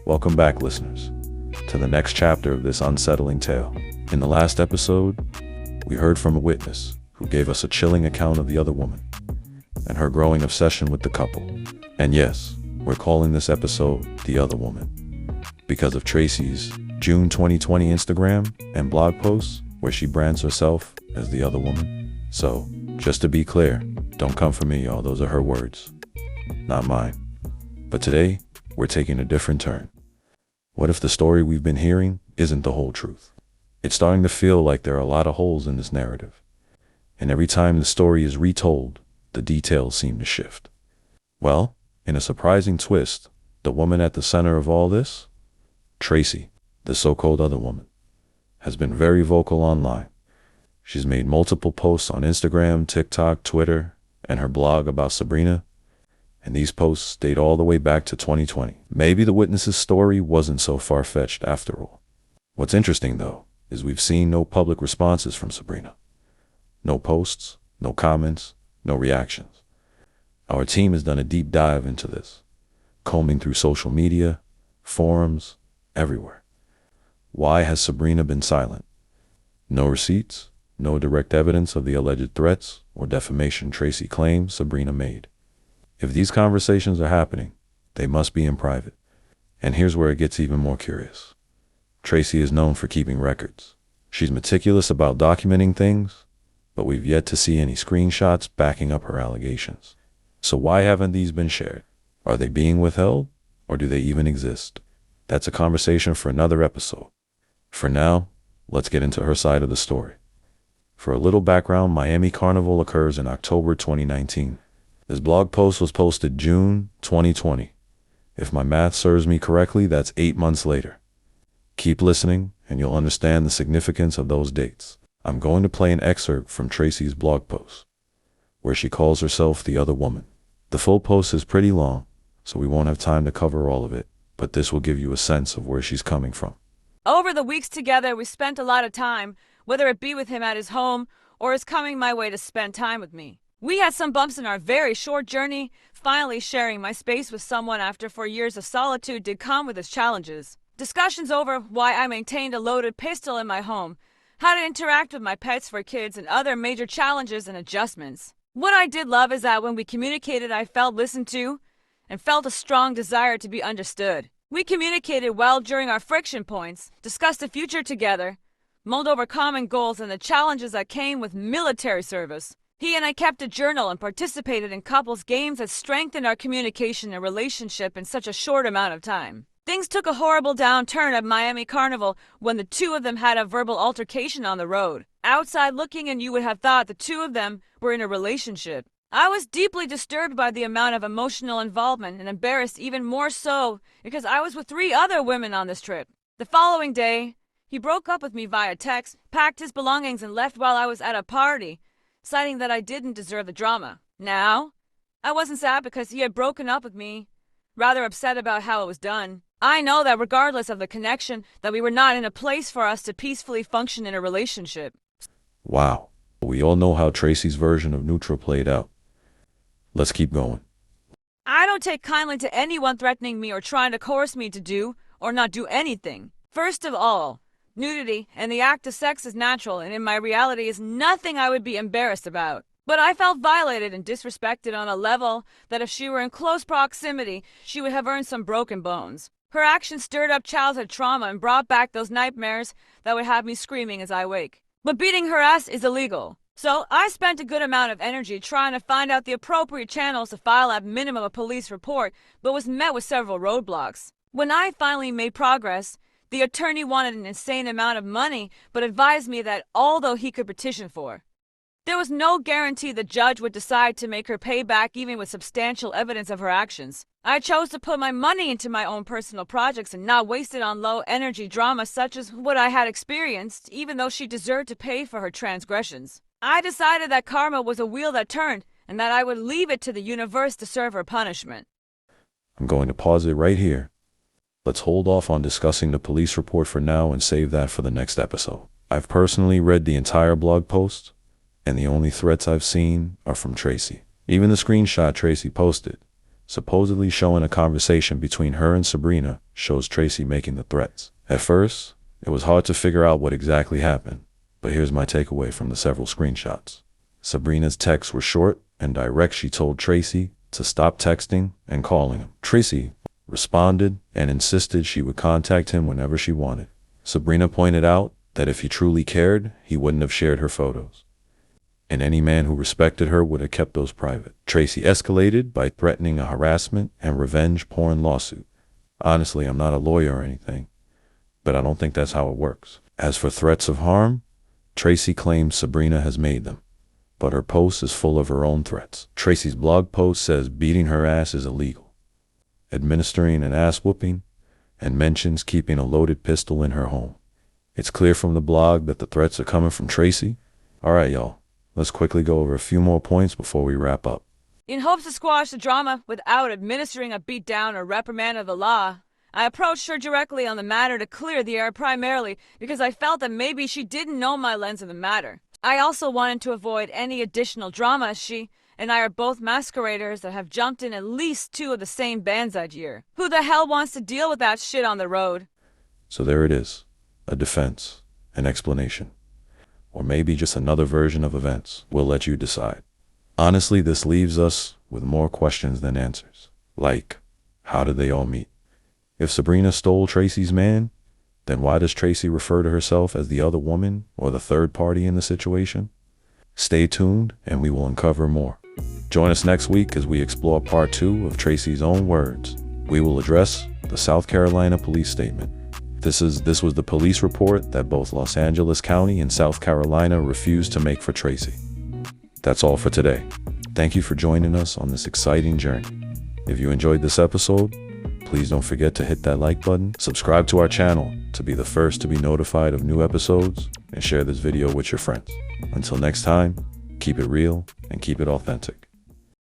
Welcome back, listeners, to the next chapter of this unsettling tale. In the last episode, we heard from a witness who gave us a chilling account of the other woman and her growing obsession with the couple. And yes, we're calling this episode The Other Woman because of Tracy's June 2020 Instagram and blog posts where she brands herself as the other woman. So, just to be clear, don't come for me, y'all. Those are her words, not mine. But today, we're taking a different turn. What if the story we've been hearing isn't the whole truth? It's starting to feel like there are a lot of holes in this narrative. And every time the story is retold, the details seem to shift. Well, in a surprising twist, the woman at the center of all this, Tracy, the so-called other woman, has been very vocal online. She's made multiple posts on Instagram, TikTok, Twitter, and her blog about Sabrina, and these posts date all the way back to 2020. Maybe the witness's story wasn't so far-fetched after all. What's interesting, though, is we've seen no public responses from Sabrina. No posts, no comments, no reactions. Our team has done a deep dive into this, combing through social media, forums, everywhere. Why has Sabrina been silent? No receipts, no direct evidence of the alleged threats or defamation Tracy claims Sabrina made. If these conversations are happening, they must be in private. And here's where it gets even more curious. Tracy is known for keeping records. She's meticulous about documenting things, but we've yet to see any screenshots backing up her allegations. So why haven't these been shared? Are they being withheld, or do they even exist? That's a conversation for another episode. For now, let's get into her side of the story. For a little background, Miami Carnival occurs in October 2019. This blog post was posted June 2020. If my math serves me correctly, that's 8 months later. Keep listening, and you'll understand the significance of those dates. I'm going to play an excerpt from Tracy's blog post, where she calls herself the other woman. The full post is pretty long, so we won't have time to cover all of it, but this will give you a sense of where she's coming from. Over the weeks together, we spent a lot of time, whether it be with him at his home or his coming my way to spend time with me. We had some bumps in our very short journey. Finally sharing my space with someone after 4 years of solitude did come with its challenges. Discussions over why I maintained a loaded pistol in my home, how to interact with my pets for kids, and other major challenges and adjustments. What I did love is that when we communicated, I felt listened to and felt a strong desire to be understood. We communicated well during our friction points, discussed the future together, mulled over common goals and the challenges that came with military service. He and I kept a journal and participated in couples games that strengthened our communication and relationship in such a short amount of time. Things took a horrible downturn at Miami Carnival when the two of them had a verbal altercation on the road. Outside looking in, you would have thought the two of them were in a relationship. I was deeply disturbed by the amount of emotional involvement and embarrassed even more so because I was with 3 other women on this trip. The following day, he broke up with me via text, packed his belongings and left while I was at a party, citing that I didn't deserve the drama. Now, I wasn't sad because he had broken up with me, rather upset about how it was done. I know that regardless of the connection, that we were not in a place for us to peacefully function in a relationship. Wow. We all know how Tracy's version of neutral played out. Let's keep going. I don't take kindly to anyone threatening me or trying to coerce me to do or not do anything. First of all, nudity and the act of sex is natural and in my reality is nothing I would be embarrassed about. But I felt violated and disrespected on a level that if she were in close proximity, she would have earned some broken bones. Her actions stirred up childhood trauma and brought back those nightmares that would have me screaming as I wake. But beating her ass is illegal. So I spent a good amount of energy trying to find out the appropriate channels to file at minimum a police report, but was met with several roadblocks. When I finally made progress, the attorney wanted an insane amount of money, but advised me that although he could petition for, there was no guarantee the judge would decide to make her pay back even with substantial evidence of her actions. I chose to put my money into my own personal projects and not waste it on low-energy drama such as what I had experienced, even though she deserved to pay for her transgressions. I decided that karma was a wheel that turned and that I would leave it to the universe to serve her punishment. I'm going to pause it right here. Let's hold off on discussing the police report for now and save that for the next episode. I've personally read the entire blog post, and the only threats I've seen are from Tracy. Even the screenshot Tracy posted supposedly showing a conversation between her and Sabrina, shows Tracy making the threats. At first, it was hard to figure out what exactly happened, but here's my takeaway from the several screenshots. Sabrina's texts were short and direct. She told Tracy to stop texting and calling him. Tracy responded and insisted she would contact him whenever she wanted. Sabrina pointed out that if he truly cared, he wouldn't have shared her photos, and any man who respected her would have kept those private. Tracy escalated by threatening a harassment and revenge porn lawsuit. Honestly, I'm not a lawyer or anything, but I don't think that's how it works. As for threats of harm, Tracy claims Sabrina has made them, but her post is full of her own threats. Tracy's blog post says beating her ass is illegal, administering an ass whooping, and mentions keeping a loaded pistol in her home. It's clear from the blog that the threats are coming from Tracy. All right, y'all. Let's quickly go over a few more points before we wrap up. In hopes to squash the drama without administering a beatdown or reprimand of the law, I approached her directly on the matter to clear the air, primarily because I felt that maybe she didn't know my lens of the matter. I also wanted to avoid any additional drama, as she and I are both masqueraders that have jumped in at least 2 of the same bands that year. Who the hell wants to deal with that shit on the road? So there it is. A defense, an explanation, or maybe just another version of events. We'll let you decide. Honestly, this leaves us with more questions than answers. Like, how did they all meet? If Sabrina stole Tracy's man, then why does Tracy refer to herself as the other woman or the third party in the situation? Stay tuned and we will uncover more. Join us next week as we explore part 2 of Tracy's own words. We will address the South Carolina police statement. This was the police report that both Los Angeles County and South Carolina refused to make for Tracy. That's all for today. Thank you for joining us on this exciting journey. If you enjoyed this episode, please don't forget to hit that like button, subscribe to our channel to be the first to be notified of new episodes, and share this video with your friends. Until next time, keep it real and keep it authentic.